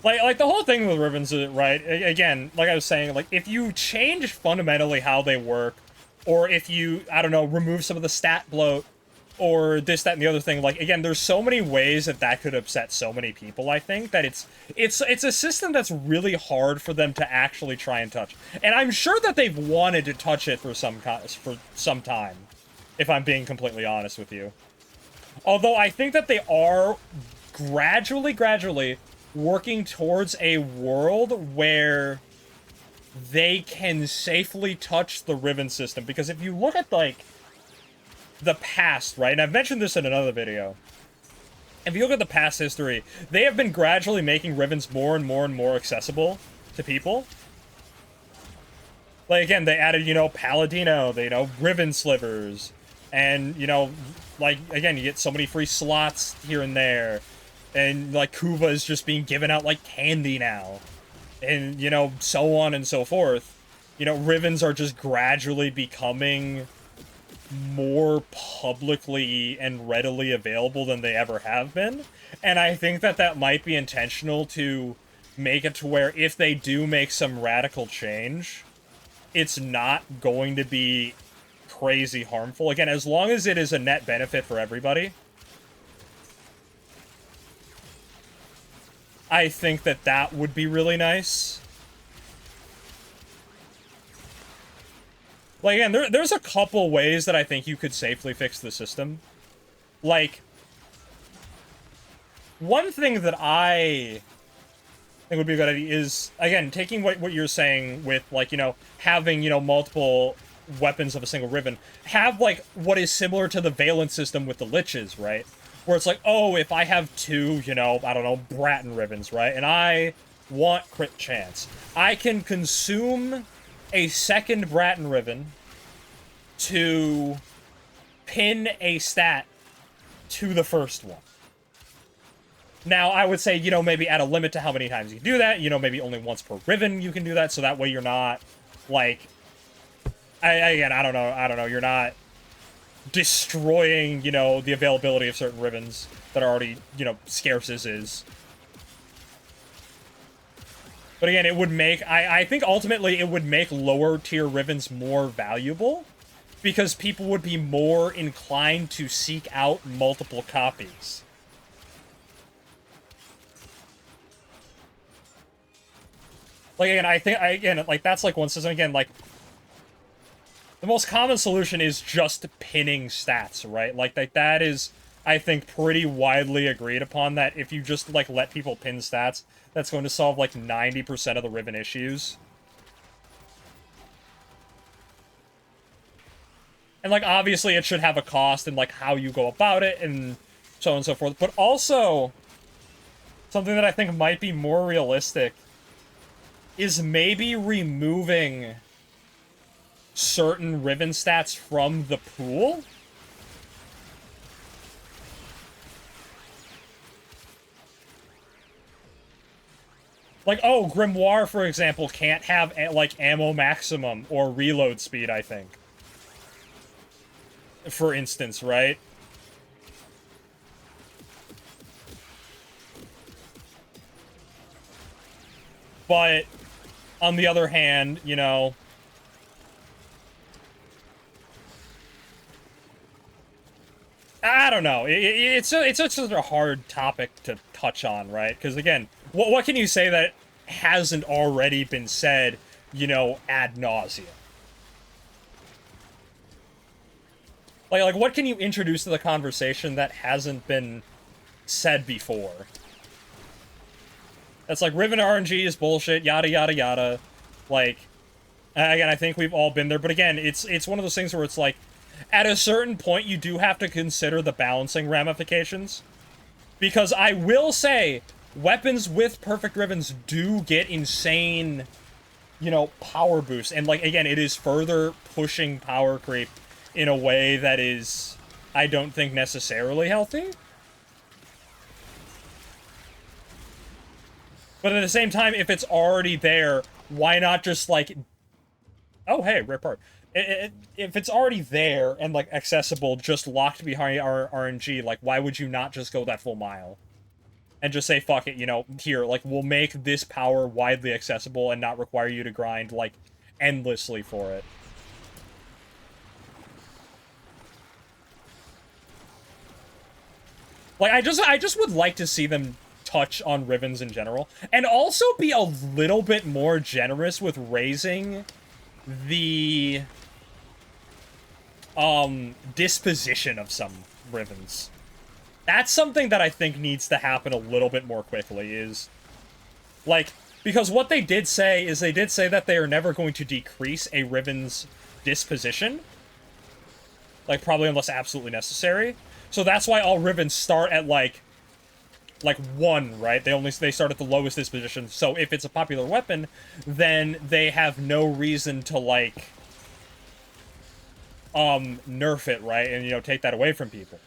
Like the whole thing with Rivens, right? Again, like I was saying, like if you change fundamentally how they work, or if you, I don't know, remove some of the stat bloat, or this, that, and the other thing, like again, there's so many ways that that could upset so many people. I think that it's a system that's really hard for them to actually try and touch, and I'm sure that they've wanted to touch it for some time, if I'm being completely honest with you. Although I think that they are gradually working towards a world where they can safely touch the Riven system. Because if you look at, like, the past, right? And I've mentioned this in another video. If you look at the past history, they have been gradually making Rivens more and more and more accessible to people. Like, again, they added, you know, Paladino, they, you know, Riven slivers. And, you know, like, again, you get so many free slots here and there. And, like, Kuva is just being given out like candy now. And, you know, so on and so forth. You know, Rivens are just gradually becoming more publicly and readily available than they ever have been. And I think that that might be intentional to make it to where if they do make some radical change, it's not going to be crazy harmful. Again, as long as it is a net benefit for everybody, I think that that would be really nice. Like, again, there's a couple ways that I think you could safely fix the system. Like, one thing that I think would be a good idea is, again, taking what you're saying with, like, you know, having, you know, multiple weapons of a single Riven, have, like, what is similar to the Valence system with the Liches, right? Where it's like, oh, if I have two, you know, I don't know, Bratton Rivens, right? And I want crit chance. I can consume a second Bratton Riven to pin a stat to the first one. Now, I would say, you know, maybe add a limit to how many times you do that. You know, maybe only once per Riven you can do that, so that way you're not, like... Again, I don't know, you're not destroying, you know, the availability of certain Rivens that are already, you know, scarce as is. But again, it would make... I think ultimately it would make lower tier Rivens more valuable, because people would be more inclined to seek out multiple copies. Like, again, I think, again, like, that's, like, one system, again, like, the most common solution is just pinning stats, right? Like, that is, I think, pretty widely agreed upon, that if you just, like, let people pin stats, that's going to solve, like, 90% of the Riven issues. And, like, obviously it should have a cost and, like, how you go about it and so on and so forth. But also, something that I think might be more realistic is maybe removing certain Riven stats from the pool. Like, oh, Grimoire, for example, can't have, like, ammo maximum or reload speed, I think. For instance, right? But, on the other hand, you know... I don't know. It's such a hard topic to touch on, right? Because, again, what can you say that hasn't already been said, you know, ad nauseum? Like, what can you introduce to the conversation that hasn't been said before? That's like, Riven RNG is bullshit, yada, yada, yada. Like, again, I think we've all been there, but again, it's one of those things where it's like, at a certain point, you do have to consider the balancing ramifications. Because I will say, weapons with perfect Rivens do get insane, you know, power boosts. And, like, again, it is further pushing power creep in a way that is, I don't think, necessarily healthy. But at the same time, if it's already there, why not just, like... Oh, hey, rare part. If it's already there and, like, accessible, just locked behind our RNG, like, why would you not just go that full mile? and just say, fuck it, you know, here, like, we'll make this power widely accessible and not require you to grind, like, endlessly for it. Like, I just would like to see them touch on Rivens in general, and also be a little bit more generous with raising the, disposition of some Rivens. That's something that I think needs to happen a little bit more quickly, is, like, because what they did say is they did say that they are never going to decrease a Riven's disposition. Like, probably unless absolutely necessary. So that's why all Rivens start at, like 1, right? They start at the lowest disposition, so if it's a popular weapon, then they have no reason to, like, nerf it, right? And, you know, take that away from people.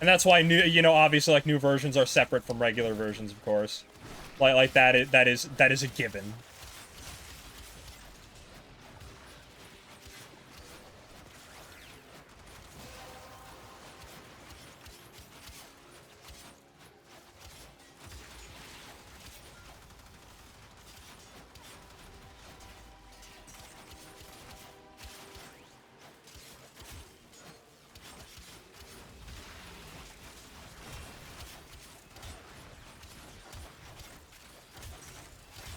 And that's why new, you know, obviously, like, new versions are separate from regular versions, of course. Like that is a given.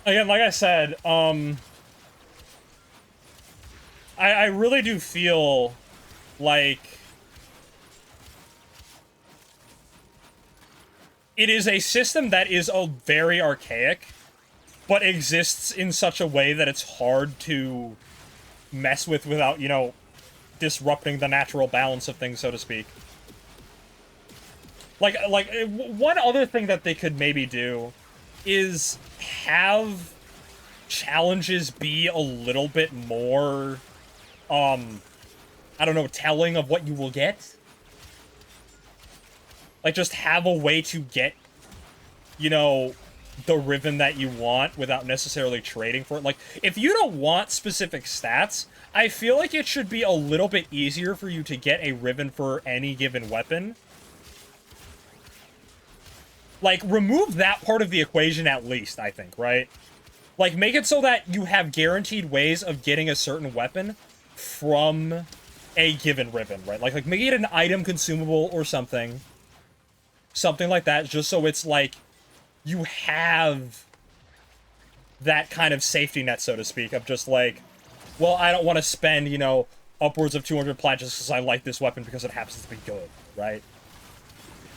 Again, like I said, I really do feel like it is a system that is very archaic, but exists in such a way that it's hard to mess with without, you know, disrupting the natural balance of things, so to speak. Like, one other thing that they could maybe do is have challenges be a little bit more, I don't know, telling of what you will get. Like, just have a way to get, you know, the Riven that you want without necessarily trading for it. Like, if you don't want specific stats, I feel like it should be a little bit easier for you to get a Riven for any given weapon. Like, remove that part of the equation at least, I think, right? Like, make it so that you have guaranteed ways of getting a certain weapon from a given Riven, right? Like make it an item consumable or something. Something like that, just so it's like, you have that kind of safety net, so to speak, of just like, well, I don't want to spend, you know, upwards of 200 plat just because I like this weapon because it happens to be good, right?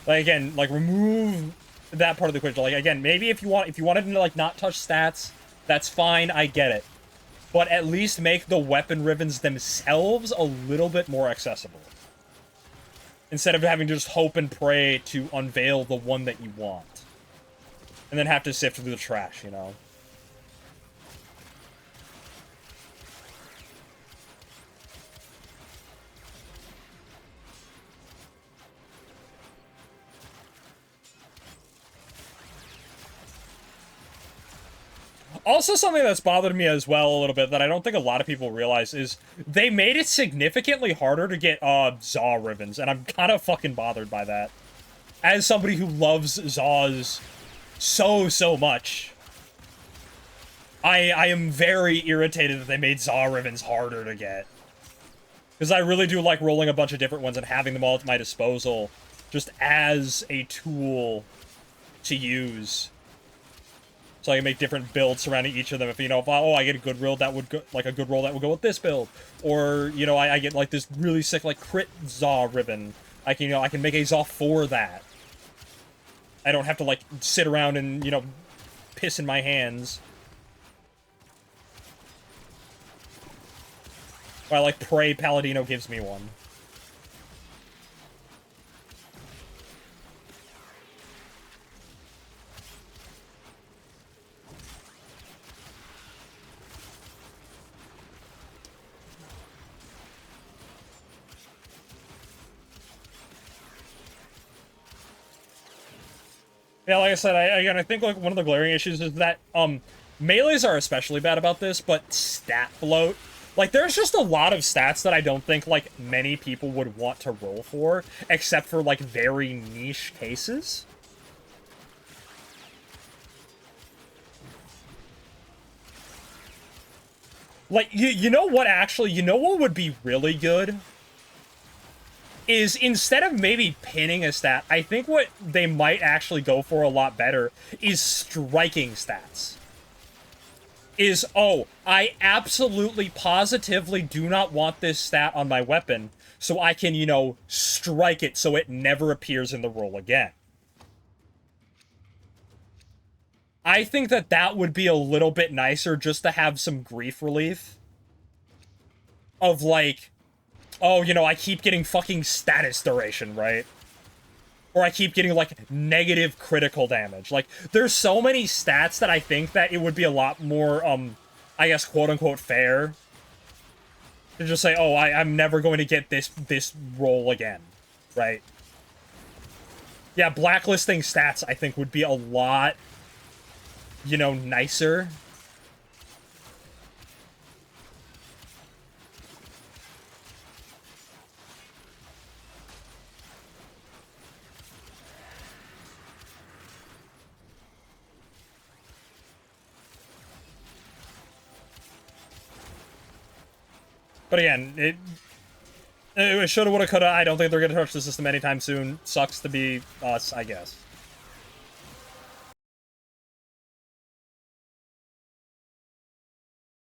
Like, again, like, remove that part of the equation. Like, again, maybe if you wanted to, like, not touch stats, that's fine, I get it. But at least make the weapon Rivens themselves a little bit more accessible. Instead of having to just hope and pray to unveil the one that you want. And then have to sift through the trash, you know? Also, something that's bothered me as well a little bit that I don't think a lot of people realize is they made it significantly harder to get Zaw Rivens, and I'm kind of fucking bothered by that. As somebody who loves Zaws so much, I am very irritated that they made Zaw Rivens harder to get. Because I really do like rolling a bunch of different ones and having them all at my disposal, just as a tool to use. So I can make different builds surrounding each of them. If, you know, if I get a good roll that would go, like a good roll that would go with this build, or, you know, I get like this really sick like crit Zaw Riven. I can, you know, I can make a Zaw for that. I don't have to like sit around and, you know, piss in my hands. While like pray Paladino gives me one. Yeah, like I said, I think like one of the glaring issues is that melees are especially bad about this, but stat bloat Like, there's just a lot of stats that I don't think, like, many people would want to roll for, except for, like, very niche cases. Like, you know what, actually, you know what would be really good? Is instead of maybe pinning a stat, I think what they might actually go for a lot better is striking stats. Is, oh, I absolutely positively do not want this stat on my weapon, so I can, you know, strike it so it never appears in the roll again. I think that that would be a little bit nicer just to have some grief relief. Of, like, oh, you know, I keep getting fucking status duration, right? Or I keep getting, like, negative critical damage. Like, there's so many stats that I think that it would be a lot more, I guess, quote-unquote fair to just say, oh, I'm never going to get this roll again, right? Yeah, blacklisting stats, I think, would be a lot, you know, nicer. But again, it shoulda, woulda, coulda. I don't think they're gonna touch the system anytime soon. Sucks to be us, I guess.